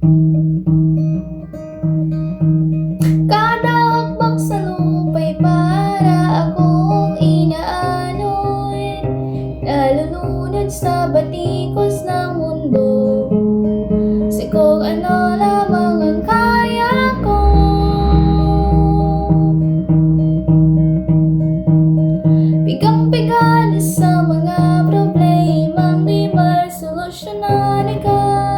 Kada hakbang sa lupa'y para akong inaanod, nalulunod sa batikos ng mundo. Kasi kung ano lamang ang kaya ko, bigang-biga na sa mga problemang di masolusyonan agad.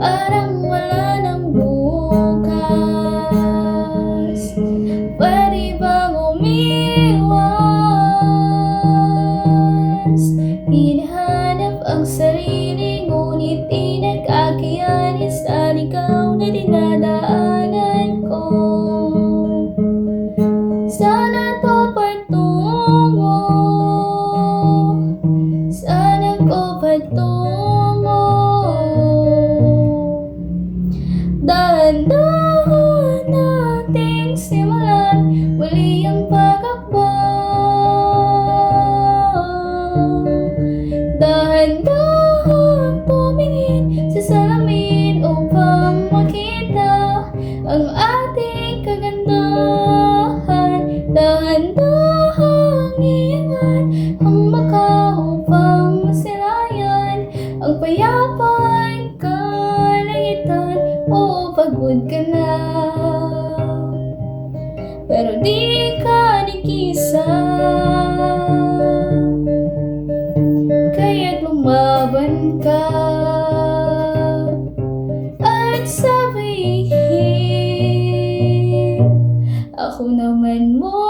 Parang wala nang bukas. Pwede bang umiwas? Hinahanap ang sarili, ngunit di nag-akayanis at ikaw na dinadaanan ko. Sana to patungo, sana ko patungo. Dahan-dahan nating simulan muli ang pag-akbang. Dahan-dahan tumingin sa salamin upang makita ang ating kagandahan. Dahan-dahang iangat ang maka upang masilayan ang payapang kalangitan. Oo, pagod ka na, pero di ka nag-isa, kaya't lumaban ka at sabihin, ako naman mo